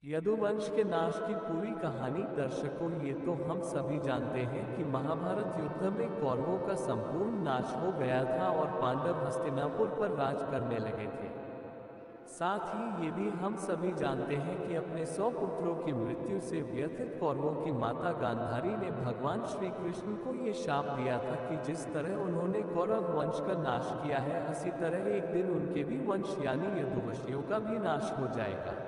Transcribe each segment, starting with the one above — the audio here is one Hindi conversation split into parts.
यदुवंश के नाश की पूरी कहानी। दर्शकों, ये तो हम सभी जानते हैं कि महाभारत युद्ध में कौरवों का संपूर्ण नाश हो गया था और पांडव हस्तिनापुर पर राज करने लगे थे। साथ ही ये भी हम सभी जानते हैं कि अपने 100 पुत्रों की मृत्यु से व्यथित कौरवों की माता गांधारी ने भगवान श्री कृष्ण को ये शाप दिया था कि जिस तरह उन्होंने कौरव वंश का नाश किया है, उसी तरह एक दिन उनके भी वंश यानी यदुवंशियों का भी नाश हो जाएगा।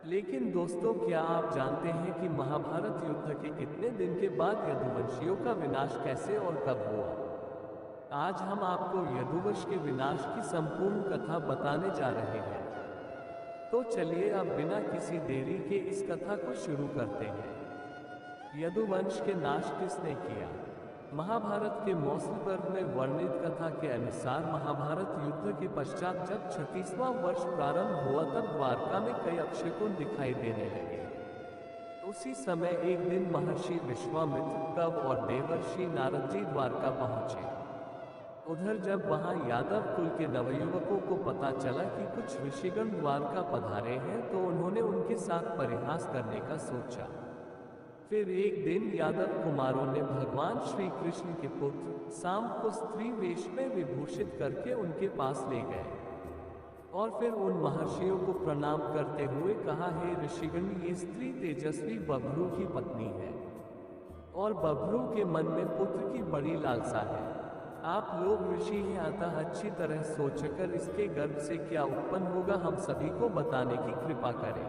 लेकिन दोस्तों, क्या आप जानते हैं कि महाभारत युद्ध के कितने दिन के बाद यदुवंशियों का विनाश कैसे और कब हुआ? आज हम आपको यदुवंश के विनाश की संपूर्ण कथा बताने जा रहे हैं। तो चलिए अब बिना किसी देरी के इस कथा को शुरू करते हैं। यदुवंश के नाश किसने किया? महाभारत के मौसम पर्व में वर्णित कथा के अनुसार महाभारत युद्ध के पश्चात जब 36वां वर्ष प्रारंभ हुआ, तब द्वारका में कई अक्षकुंड दिखाई देने लगे। उसी समय एक दिन महर्षि विश्वामित्र, कव और देवर्षि नारद जी द्वारका पहुंचे। उधर जब वहां यादव कुल के नवयुवकों को पता चला कि कुछ ऋषिगण द्वारका पधारे हैं, तो उन्होंने उनके साथ परिहास करने का सोचा। फिर एक दिन यादव कुमारों ने भगवान श्री कृष्ण के पुत्र साम को स्त्री वेश में विभूषित करके उनके पास ले गए और फिर उन महर्षियों को प्रणाम करते हुए कहा, हे ऋषिगण, ये स्त्री तेजस्वी बभ्रू की पत्नी है और बभ्रू के मन में पुत्र की बड़ी लालसा है। आप लोग ऋषि हैं, अतः अच्छी तरह सोचकर इसके गर्भ से क्या उत्पन्न होगा हम सभी को बताने की कृपा करें।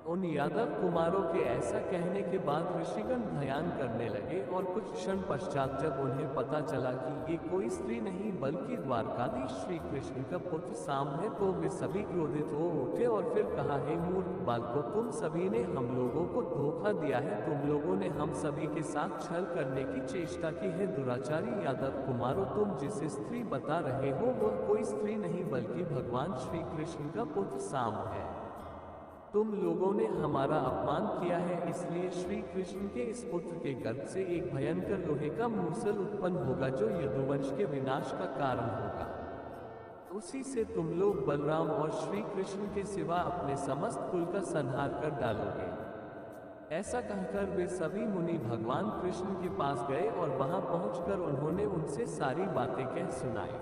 उन यादव कुमारों के ऐसा कहने के बाद ऋषिगण ध्यान करने लगे और कुछ क्षण पश्चात जब उन्हें पता चला कि ये कोई स्त्री नहीं बल्कि द्वारकाधीश श्री कृष्ण का पुत्र साम है, तो वे सभी क्रोधित हो उठे और फिर कहा, हे मूर्ख बालकों, तुम सभी ने हम लोगों को धोखा दिया है। तुम लोगों ने हम सभी के साथ छल करने की चेष्टा की है। दुराचारी यादव कुमारों, तुम जिसे स्त्री बता रहे हो वह कोई स्त्री नहीं बल्कि भगवान श्री कृष्ण का पुत्र साम है। तुम लोगों ने हमारा अपमान किया है, इसलिए श्री कृष्ण के इस पुत्र के गर्भ से एक भयंकर लोहे का मूसल उत्पन्न होगा जो यदुवंश के विनाश का कारण होगा। उसी से तुम लोग बलराम और श्री कृष्ण के सिवा अपने समस्त कुल का संहार कर डालोगे। ऐसा कहकर वे सभी मुनि भगवान कृष्ण के पास गए और वहां पहुंचकर उन्होंने उनसे सारी बातें कह सुनाई।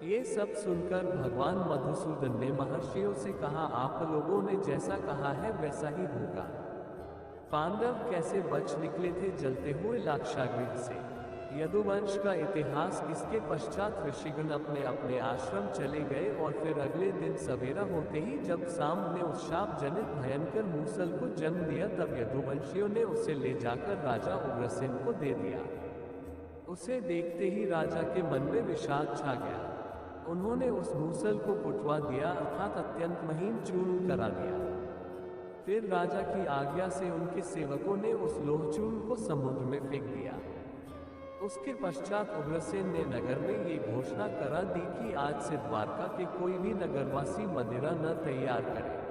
ये सब सुनकर भगवान मधुसूदन ने महर्षियों से कहा, आप लोगों ने जैसा कहा है वैसा ही होगा। पांडव कैसे बच निकले थे जलते हुए लाक्षागृह से? यदुवंश का इतिहास। इसके पश्चात ऋषिगण अपने अपने आश्रम चले गए और फिर अगले दिन सवेरा होते ही जब साम ने उस शाप जनित भयंकर मूसल को जन्म दिया, तब यदुवंशियों ने उसे ले जाकर राजा उग्रसेन को दे दिया। उसे देखते ही राजा के मन में विषाद छा गया। उन्होंने उस मूसल को कुटवा दिया, अर्थात अत्यंत महीन चूर्ण करा दिया। फिर राजा की आज्ञा से उनके सेवकों ने उस लोहचूर्ण को समुद्र में फेंक दिया। उसके पश्चात उग्रसेन ने नगर में ये घोषणा करा दी कि आज से द्वारका के कोई भी नगरवासी मदिरा न तैयार करे।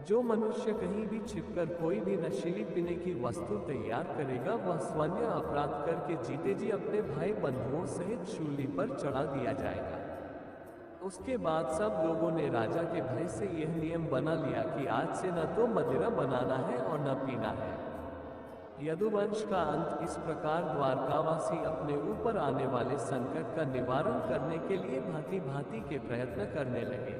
जो मनुष्य कहीं भी छिपकर कोई भी नशीली पीने की वस्तु तैयार करेगा, वह स्वयं अपराध करके जीते जी अपने भाई बंधुओं सहित शूली पर चढ़ा दिया जाएगा। उसके बाद सब लोगों ने राजा के भय से यह नियम बना लिया कि आज से न तो मदिरा बनाना है और न पीना है। यदुवंश का अंत इस प्रकार। द्वारकावासी अपने ऊपर आने वाले संकट का निवारण करने के लिए भांति भांति के प्रयत्न करने लगे,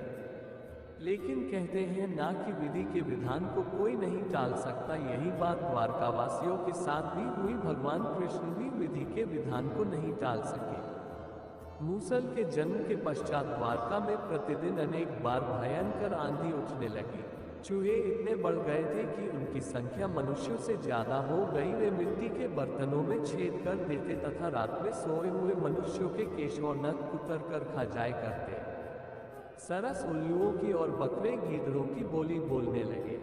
लेकिन कहते हैं ना कि विधि के विधान को कोई नहीं टाल सकता। यही बात द्वारकावासियों के साथ भी हुई। भगवान कृष्ण भी विधि के विधान को नहीं टाल सके। मूसल के जन्म के पश्चात द्वारका में प्रतिदिन अनेक बार भयंकर आंधी उठने लगी। चूहे इतने बढ़ गए थे कि उनकी संख्या मनुष्यों से ज्यादा हो गई। वे मिट्टी के बर्तनों में छेद कर देते तथा रात में सोए हुए मनुष्यों के केश और नख कुतर कर खा जाया करते। सरस उल्लुओं की और बकरे गीदड़ों की बोली बोलने लगे।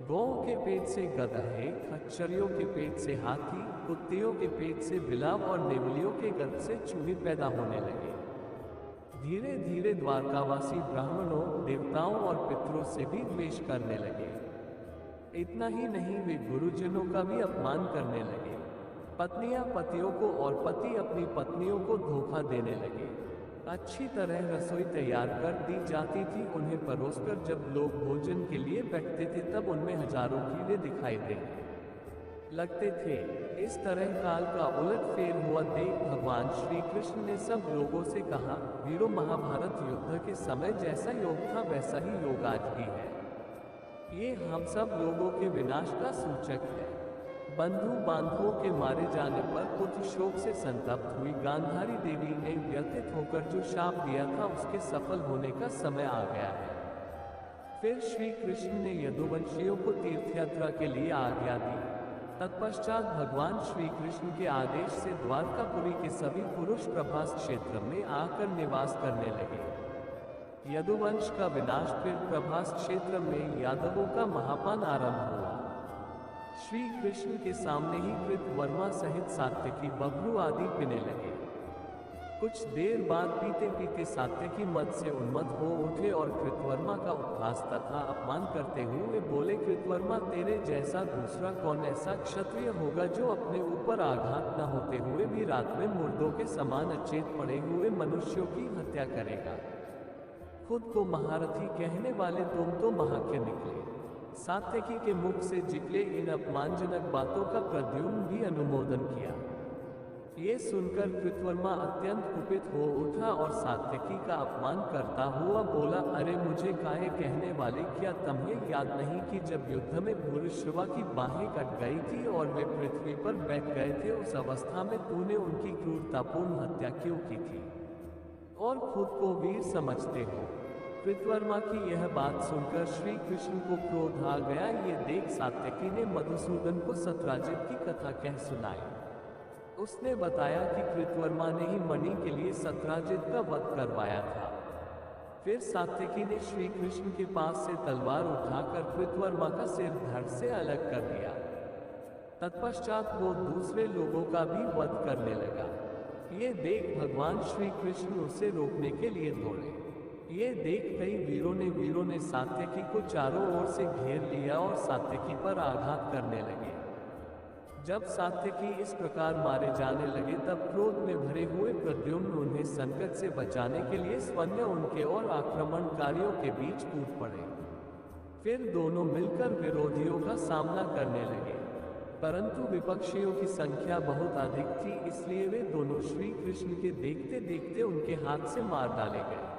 गौओं के पेट से गधे, खच्चरियों के पेट से हाथी, कुत्तियों के पेट से बिलाव और नेवलियों के गर्भ से चूहे पैदा होने लगे। धीरे धीरे द्वारकावासी ब्राह्मणों, देवताओं और पितरों से भी द्वेष करने लगे। इतना ही नहीं, वे गुरुजनों का भी अपमान करने लगे। पत्नियां पतियों को और पति अपनी पत्नियों को धोखा देने लगे। अच्छी तरह रसोई तैयार कर दी जाती थी। उन्हें परोसकर जब लोग भोजन के लिए बैठते थे तब उनमें हजारों कीड़े दिखाई देने लगते थे। इस तरह काल का उलटफेर हुआ देख भगवान श्री कृष्ण ने सब लोगों से कहा, वीरों, महाभारत युद्ध के समय जैसा योग था वैसा ही योग आज भी है। ये हम सब लोगों के विनाश का सूचक है। बंधु बांधवों के मारे जाने पर पुत्र शोक से संतप्त हुई गांधारी देवी ने व्यथित होकर जो शाप दिया था उसके सफल होने का समय आ गया है। फिर श्री कृष्ण ने यदुवंशियों को तीर्थयात्रा के लिए आज्ञा दी। तत्पश्चात भगवान श्री कृष्ण के आदेश से द्वारकापुरी के सभी पुरुष प्रभास क्षेत्र में आकर निवास करने लगे। यदुवंश का विनाश, फिर प्रभास क्षेत्र में यादवों का महापान आरंभ हुआ। श्री कृष्ण के सामने ही कृतवर्मा सहित सात्यकी, बभ्रू आदि पीने लगे। कुछ देर बाद पीते पीते सात्यकी मद से उन्मत्त हो उठे और कृतवर्मा का उपहास तथा अपमान करते हुए बोले, कृतवर्मा, तेरे जैसा दूसरा कौन ऐसा क्षत्रिय होगा जो अपने ऊपर आघात न होते हुए भी रात में मुर्दों के समान अचेत पड़े हुए मनुष्यों की हत्या करेगा। खुद को महारथी कहने वाले तुम तो महाज्ञ निकले। सात्यकी के मुख से निकले इन अपमानजनक बातों का प्रद्युम्न भी अनुमोदन किया। ये सुनकर कृतवर्मा अत्यंत कुपित हो उठा और सात्यकी का अपमान करता हुआ बोला, अरे मुझे काहे कहने वाले, क्या तुम्हें याद नहीं कि जब युद्ध में भूरिश्रवा की बाहें कट गई थी और वे पृथ्वी पर बैठ गए थे, उस अवस्था में तूने उनकी क्रूरतापूर्ण हत्या क्यों की थी और खुद को वीर समझते हो। कृतवर्मा की यह बात सुनकर श्री कृष्ण को क्रोध आ गया। ये देख सात्यकी ने मधुसूदन को सत्राजित की कथा कह सुनाई। उसने बताया कि कृतवर्मा ने ही मणि के लिए सत्राजित का वध करवाया था। फिर सात्यकी ने श्री कृष्ण के पास से तलवार उठाकर कृतवर्मा का सिर धड़ से अलग कर दिया। तत्पश्चात वो दूसरे लोगों का भी वध करने लगा। ये देख भगवान श्री कृष्ण उसे रोकने के लिए दौड़े। ये देख कई वीरों ने सात्यकी को चारों ओर से घेर लिया और सात्यकी पर आघात करने लगे। जब सात्यकी इस प्रकार मारे जाने लगे तब क्रोध में भरे हुए प्रद्युम्न उन्हें संकट से बचाने के लिए स्वयं उनके और आक्रमणकारियों के बीच कूद पड़े। फिर दोनों मिलकर विरोधियों का सामना करने लगे, परंतु विपक्षियों की संख्या बहुत अधिक थी, इसलिए वे दोनों श्री कृष्ण के देखते देखते उनके हाथ से मार डाले गए।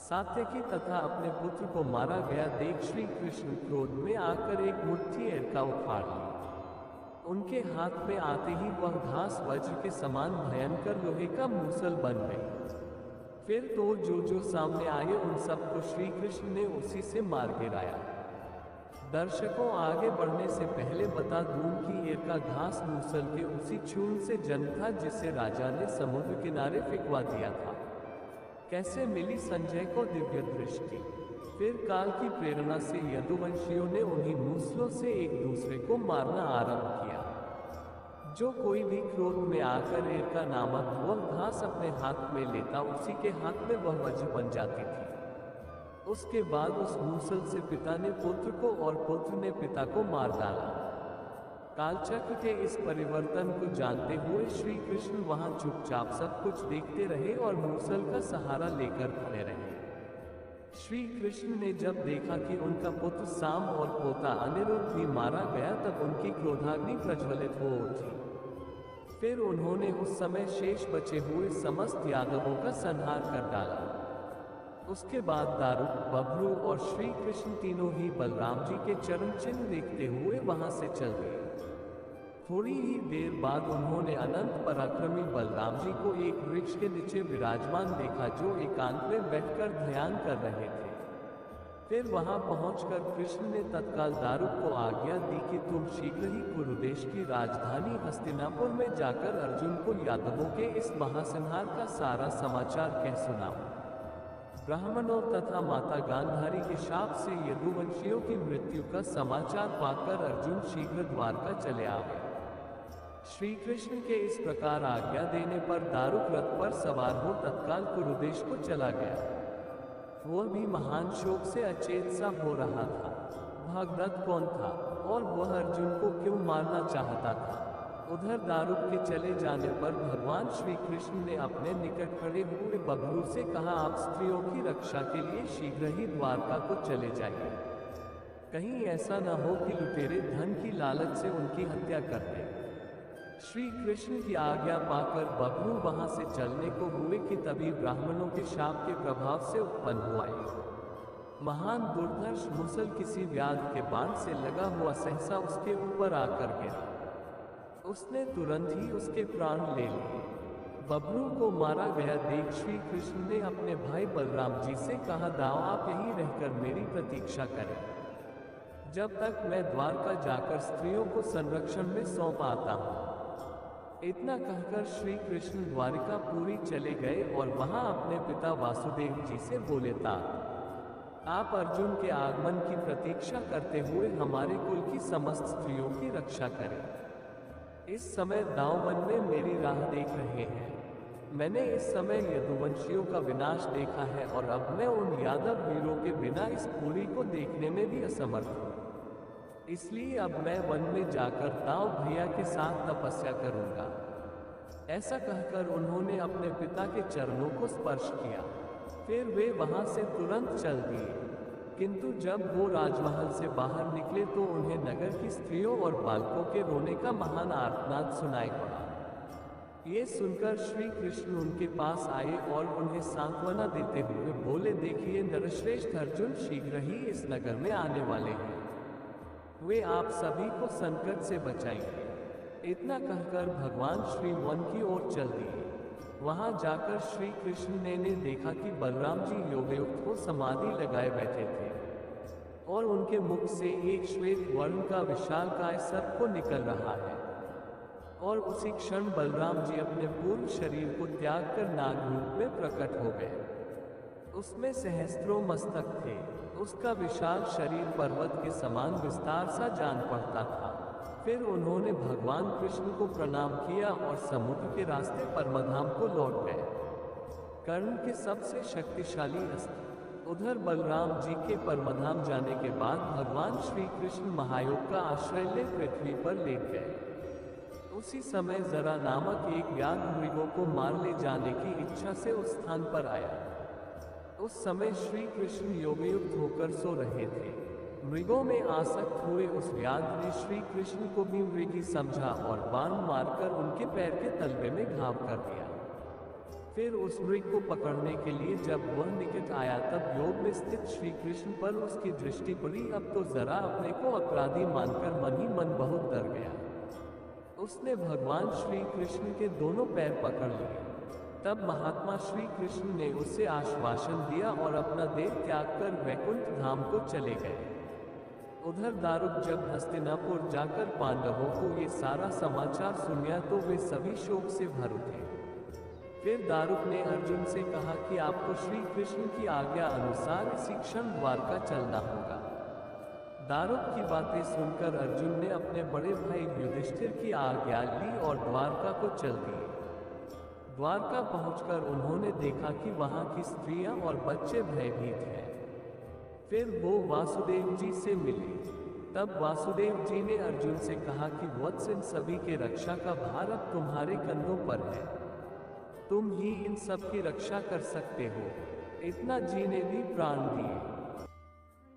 सात्यकी तथा अपने पुत्र को मारा गया देख श्री कृष्ण क्रोध में आकर एक मुट्ठी एरका उखाड़ ली। उनके हाथ में आते ही वह घास वज्र के समान भयंकर लोहे का मूसल बन गई। फिर तो जो सामने आए उन सबको श्री कृष्ण ने उसी से मार गिराया। दर्शकों, आगे बढ़ने से पहले बता दूं कि एरका घास मूसल के उसी चूर्ण से जन्म था जिसे राजा ने समुद्र किनारे फेंकवा दिया था। कैसे मिली संजय को दिव्य दृष्टि। फिर काल की प्रेरणा से यदुवंशियों ने उन्हीं मूसलों से एक दूसरे को मारना आरंभ किया। जो कोई भी क्रोध में आकर एरका नामक वह घास अपने हाथ में लेता, उसी के हाथ में वह वज्र बन जाती थी। उसके बाद उस मूसल से पिता ने पुत्र को और पुत्र ने पिता को मार डाला। कालचक्र के इस परिवर्तन को जानते हुए श्री कृष्ण वहां चुपचाप सब कुछ देखते रहे और मूसल का सहारा लेकर खड़े रहे। श्री कृष्ण ने जब देखा कि उनका पुत्र साम और पोता अनिरुद्ध भी मारा गया तब उनकी क्रोधाग्नि प्रज्वलित हो उठी। फिर उन्होंने उस समय शेष बचे हुए समस्त यादवों का संहार कर डाला। उसके बाद दारुक, बभ्रू और श्री कृष्ण तीनों ही बलराम जी के चरण चिन्ह देखते हुए वहां से चल गए। थोड़ी ही देर बाद उन्होंने अनंत पराक्रमी बलराम जी को एक वृक्ष के नीचे विराजमान देखा जो एकांत में बैठकर ध्यान कर रहे थे। फिर वहां पहुंचकर कृष्ण ने तत्काल दारुक को आज्ञा दी कि तुम शीघ्र ही कुरुदेश की राजधानी हस्तिनापुर में जाकर अर्जुन को यादवों के इस महासंहार का सारा समाचार कह सुनाओ। ब्राह्मणों तथा माता गांधारी के शाप से यदुवंशियों की मृत्यु का समाचार पाकर अर्जुन शीघ्र द्वारका चले आए। श्री कृष्ण के इस प्रकार आज्ञा देने पर दारुक रथ पर सवार हो तत्काल कुरुदेश को चला गया। वह भी महान शोक से अचेत सा हो रहा था। भागरथ कौन था और वह अर्जुन को क्यों मारना चाहता था, उधर दारुक के चले जाने पर भगवान श्री कृष्ण ने अपने निकट खड़े हुए बबलू से कहा, आप स्त्रियों की रक्षा के लिए शीघ्र ही द्वारका को चले जाइए। कहीं ऐसा न हो कि लुटेरे धन की लालच से उनकी हत्या कर दें। श्री कृष्ण की आज्ञा पाकर बबलू वहां से चलने को हुए कि तभी ब्राह्मणों के शाप के प्रभाव से उत्पन्न हुआ एक महान दुर्धर्ष मुसल किसी व्याध के बाण से लगा हुआ सहसा उसके ऊपर आकर गिरा। उसने तुरंत ही उसके प्राण ले लिए। बबलू को मारा गया देख श्री कृष्ण ने अपने भाई बलराम जी से कहा, दाओ आप यहीं रहकर मेरी प्रतीक्षा करें, जब तक मैं द्वारका जाकर स्त्रियों को संरक्षण में सौंप आता हूँ। इतना कहकर श्री कृष्ण द्वारिका पूरी चले गए और वहां अपने पिता वासुदेव जी से बोले, आप अर्जुन के आगमन की प्रतीक्षा करते हुए हमारे कुल की समस्त स्त्रियों की रक्षा करें। इस समय दाऊवन में मेरी राह देख रहे हैं। मैंने इस समय यदुवंशियों का विनाश देखा है और अब मैं उन यादव वीरों के बिना इस पूरी को देखने में भी असमर्थ हूँ। इसलिए अब मैं वन में जाकर दाऊ भैया के साथ तपस्या करूंगा। ऐसा कहकर उन्होंने अपने पिता के चरणों को स्पर्श किया। फिर वे वहां से तुरंत चल दिए। किंतु जब वो राजमहल से बाहर निकले तो उन्हें नगर की स्त्रियों और बालकों के रोने का महान आर्तनाद सुनाई पड़ा। ये सुनकर श्री कृष्ण उनके पास आए और उन्हें सांत्वना देते हुए बोले, देखिए नरश्रेष्ठ अर्जुन शीघ्र ही इस नगर में आने वाले हैं। वे आप सभी को संकट से बचाएंगे। इतना कहकर भगवान श्री वन की ओर चल दिए। वहां जाकर श्री कृष्ण ने देखा कि बलराम जी योगयुक्त को समाधि लगाए बैठे थे और उनके मुख से एक श्वेत वर्ण का विशालकाय सर्प को निकल रहा है। और उसी क्षण बलराम जी अपने पूर्ण शरीर को त्याग कर नाग रूप में प्रकट हो गए। उसमें सहस्त्रों मस्तक थे। उसका विशाल शरीर पर्वत के समान विस्तार सा जान पड़ता था। फिर उन्होंने भगवान कृष्ण को प्रणाम किया और समुद्र के रास्ते परमधाम को लौट गए। कर्ण के सबसे शक्तिशाली अस्त्र। उधर बलराम जी के परमधाम जाने के बाद भगवान श्री कृष्ण महायोग का आश्रय ले पृथ्वी पर लेट गए। उसी समय जरा नामक एक व्याघ्र मृगों को मार ले जाने की इच्छा से उस स्थान पर आया। उस समय श्री कृष्ण योगयुक्त होकर सो रहे थे। मृगों में आसक्त हुए उस व्याघ्र ने श्री कृष्ण को भी मृगी समझा और बाण मारकर उनके पैर के तलवे में घाव कर दिया। फिर उस मृग को पकड़ने के लिए जब वह निकट आया तब योग में स्थित श्री कृष्ण पर उसकी दृष्टि पड़ी। अब तो जरा अपने को अपराधी मानकर मन ही मन बहुत डर गया। उसने भगवान श्री कृष्ण के दोनों पैर पकड़ लिए। तब महात्मा श्री कृष्ण ने उसे आश्वासन दिया और अपना देह त्याग कर वैकुंठ धाम को चले गए। उधर दारुक जब हस्तिनापुर जाकर पांडवों को ये सारा समाचार सुनिया तो वे सभी शोक से भर उठे। फिर दारुक ने अर्जुन से कहा कि आपको श्री कृष्ण की आज्ञा अनुसार इसी क्षण द्वारका चलना होगा। दारुक की बातें सुनकर अर्जुन ने अपने बड़े भाई युधिष्ठिर की आज्ञा ली और द्वारका को चल दिए। द्वारका पहुंचकर उन्होंने देखा कि वहां की स्त्रियां और बच्चे भयभीत हैं। फिर वो वासुदेव जी से मिले। तब वासुदेव जी ने अर्जुन से कहा कि वत्स, इन सभी के रक्षा का भार अब तुम्हारे कंधों पर है। तुम ही इन सब की रक्षा कर सकते हो। इतना जी ने भी प्राण दिए।